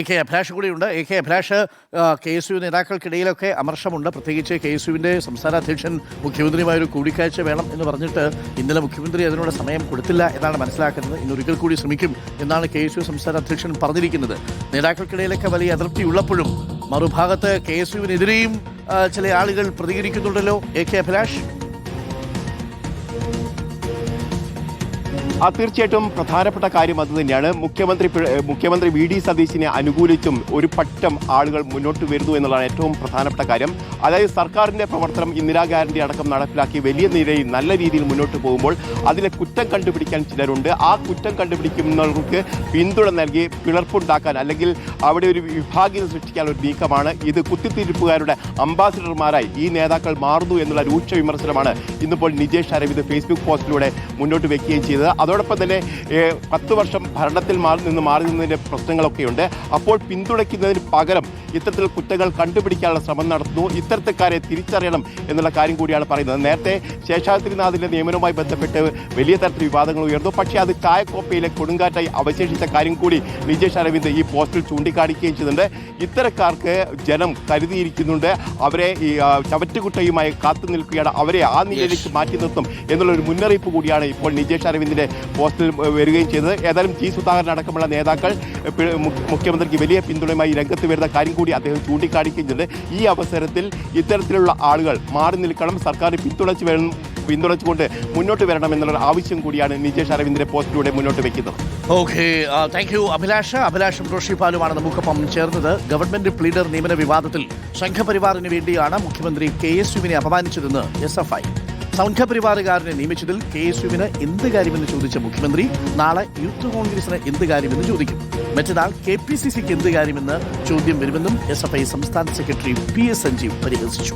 AK Abhilash കൂടിയുണ്ട്. AK Abhilash, KSU നേതാക്കൾക്കിടയിലൊക്കെ അമർഷമുണ്ട്. പ്രത്യേകിച്ച് KSUവിൻ്റെ സംസ്ഥാന അധ്യക്ഷൻ മുഖ്യമന്ത്രിയുമായൊരു കൂടിക്കാഴ്ച വേണം എന്ന് പറഞ്ഞിട്ട് ഇന്നലെ മുഖ്യമന്ത്രി അതിനുള്ള സമയം കൊടുത്തില്ല എന്നാണ് മനസ്സിലാക്കുന്നത്. ഇന്നൊരിക്കൽ കൂടി ശ്രമിക്കും എന്നാണ് KSU സംസ്ഥാന അധ്യക്ഷൻ പറഞ്ഞിരിക്കുന്നത്. നേതാക്കൾക്കിടയിലൊക്കെ വലിയ അതിർത്തി ഉള്ളപ്പോഴും മറുഭാഗത്ത് KSUവിനെതിരെയും ചില ആളുകൾ പ്രതികരിക്കുന്നുണ്ടല്ലോ. AK അഭിലാഷ്, തീർച്ചയായിട്ടും പ്രധാനപ്പെട്ട കാര്യം അത് തന്നെയാണ്. മുഖ്യമന്ത്രി VD സതീശിനെ അനുകൂലിച്ചും ഒരു പറ്റം ആളുകൾ മുന്നോട്ട് വരുന്നു എന്നുള്ളതാണ് ഏറ്റവും പ്രധാനപ്പെട്ട കാര്യം. അതായത് സർക്കാരിൻ്റെ പ്രവർത്തനം ഇന്ദിരാഗാന്ധി അടക്കം നടപ്പിലാക്കി വലിയ നിലയിൽ നല്ല രീതിയിൽ മുന്നോട്ട് പോകുമ്പോൾ അതിലെ കുറ്റം കണ്ടുപിടിക്കാൻ ചിലരുണ്ട്. ആ കുറ്റം കണ്ടുപിടിക്കുന്നവർക്ക് പിന്തുണ നൽകി പിളർപ്പുണ്ടാക്കാൻ അല്ലെങ്കിൽ അവിടെ ഒരു വിഭാഗീയത സൃഷ്ടിക്കാൻ ഒരു നീക്കമാണ് ഇത്. കുത്തിത്തിരിപ്പുകാരുടെ അംബാസിഡർമാരായി ഈ നേതാക്കൾ മാറുന്നു എന്നുള്ള രൂക്ഷ വിമർശനമാണ് ഇന്നിപ്പോൾ നിജേഷ് അരവിന്ദ് ഫേസ്ബുക്ക് പോസ്റ്റിലൂടെ മുന്നോട്ട് വെക്കുകയും ചെയ്തത്. അതോടൊപ്പം തന്നെ 10 വർഷം ഭരണത്തിൽ മാറി നിന്നതിൻ്റെ പ്രശ്നങ്ങളൊക്കെയുണ്ട്. അപ്പോൾ പിന്തുണയ്ക്കുന്നതിന് പകരം ഇത്തരത്തിൽ കുറ്റങ്ങൾ കണ്ടുപിടിക്കാനുള്ള ശ്രമം നടത്തുന്നു. ഇത്തരക്കാരെ തിരിച്ചറിയണം എന്നുള്ള കാര്യം കൂടിയാണ് പറയുന്നത്. നേരത്തെ ശേഷാദ്രിനാഥിൻ്റെ നിയമനവുമായി ബന്ധപ്പെട്ട് വലിയ തരത്തിൽ വിവാദങ്ങൾ ഉയർന്നു. പക്ഷേ അത് കായക്കോപ്പയിലെ കൊടുങ്കാറ്റായി അവശേഷിച്ച കാര്യം കൂടി നിജേഷ് അരവിന്ദ് ഈ പോസ്റ്റിൽ ചൂണ്ടിക്കാണിക്കുകയും ചെയ്തിട്ടുണ്ട്. ഇത്തരക്കാർക്ക് ജനം കരുതിയിരിക്കുന്നുണ്ട്. അവരെ ഈ ചവറ്റുകുട്ടയുമായി കാത്തു നിൽക്കുകയാണ്. അവരെ ആ നിലയിലേക്ക് മാറ്റി നിർത്തും എന്നുള്ളൊരു മുന്നറിയിപ്പ് കൂടിയാണ് ഇപ്പോൾ നിജേഷ് അരവിന്ദിന്റെ പോസ്റ്റിൽ വരികയും ചെയ്തത്. ഏതായാലും G. സുധാകരൻ അടക്കമുള്ള നേതാക്കൾ മുഖ്യമന്ത്രിക്ക് വലിയ പിന്തുണയുമായി രംഗത്ത് വരുന്ന കാര്യം കൂടി അദ്ദേഹം ചൂണ്ടിക്കാണിക്കുന്നുണ്ട്. ഈ അവസരത്തിൽ ഇത്തരത്തിലുള്ള ആളുകൾ മാറി നിൽക്കണം, സർക്കാർ പിന്തുണച്ചുകൊണ്ട് മുന്നോട്ട് വരണം എന്നുള്ള ആവശ്യം കൂടിയാണ് നിജേഷ് അരവിന്ദിന്റെ പോസ്റ്റിലൂടെ മുന്നോട്ട് വെക്കുന്നത്. ഓക്കെ, താങ്ക് യു അഭിലാഷും റോഷിപാലുമാണ് നമുക്കൊപ്പം ചേർന്നത്. ഗവൺമെന്റ് പ്ലീഡർ നിയമന വിവാദത്തിൽ സംഘപരിവാറിന് വേണ്ടിയാണ് മുഖ്യമന്ത്രി KSUവിനെ അപമാനിച്ചതെന്ന് SFI. സംഘപരിവാറുകാരനെ നിയമിച്ചതിൽ KSUവിന് എന്ത് കാര്യമെന്ന് ചോദിച്ച മുഖ്യമന്ത്രി നാളെ യൂത്ത് കോൺഗ്രസിന് എന്ത് കാര്യമെന്ന് ചോദിക്കും. മറ്റന്നാൾ KPCCക്ക് എന്ത് കാര്യമെന്ന് ചോദ്യം വരുമെന്നും SFI സംസ്ഥാന സെക്രട്ടറി PS സഞ്ജീവ് പരിഹസിച്ചു.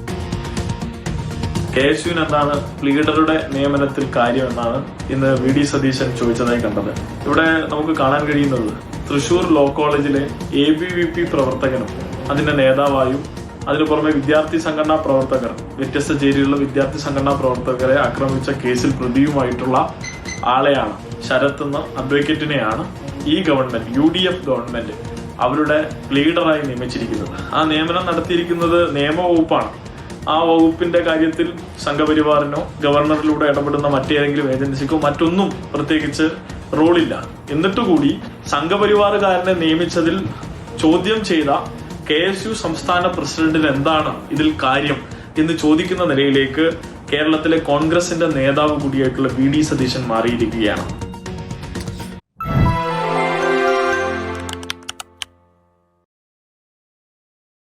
KSUവിന് എന്താണ് പ്ലീഡറുടെ നിയമനത്തിൽ കാര്യമെന്നാണ് ഇന്ന് VD സതീശൻ ചോദിച്ചതായി കണ്ടത്. ഇവിടെ നമുക്ക് കാണാൻ കഴിയുന്നത് തൃശൂർ ലോ കോളേജിലെ ABVP പ്രവർത്തകനും അതിന്റെ നേതാവായും അതിനു പുറമെ വിദ്യാർത്ഥി സംഘടനാ പ്രവർത്തകർ, വ്യത്യസ്ത ചേരിയിലുള്ള വിദ്യാർത്ഥി സംഘടനാ പ്രവർത്തകരെ ആക്രമിച്ച കേസിൽ പ്രതിയുമായിട്ടുള്ള ആളെയാണ്, ശരത് എന്ന അഡ്വക്കേറ്റിനെയാണ് ഈ ഗവൺമെന്റ് UDF ഗവൺമെന്റ് അവരുടെ ലീഡറായി നിയമിച്ചിരിക്കുന്നത്. ആ നിയമനം നടത്തിയിരിക്കുന്നത് നിയമവകുപ്പാണ്. ആ വകുപ്പിന്റെ കാര്യത്തിൽ സംഘപരിവാറിനോ ഗവർണറിലൂടെ ഇടപെടുന്ന മറ്റേതെങ്കിലും ഏജൻസിക്കോ മറ്റൊന്നും പ്രത്യേകിച്ച് റോളില്ല. എന്നിട്ടുകൂടി സംഘപരിവാറുകാരനെ നിയമിച്ചതിൽ ചോദ്യം ചെയ്ത KSU സംസ്ഥാന പ്രസിഡന്റിന് എന്താണ് ഇതിൽ കാര്യം എന്ന് ചോദിക്കുന്ന നിലയിലേക്ക് കേരളത്തിലെ കോൺഗ്രസിന്റെ നേതാവ് കൂടിയായിട്ടുള്ള VD സതീശൻ മാറിയിരിക്കുകയാണ്.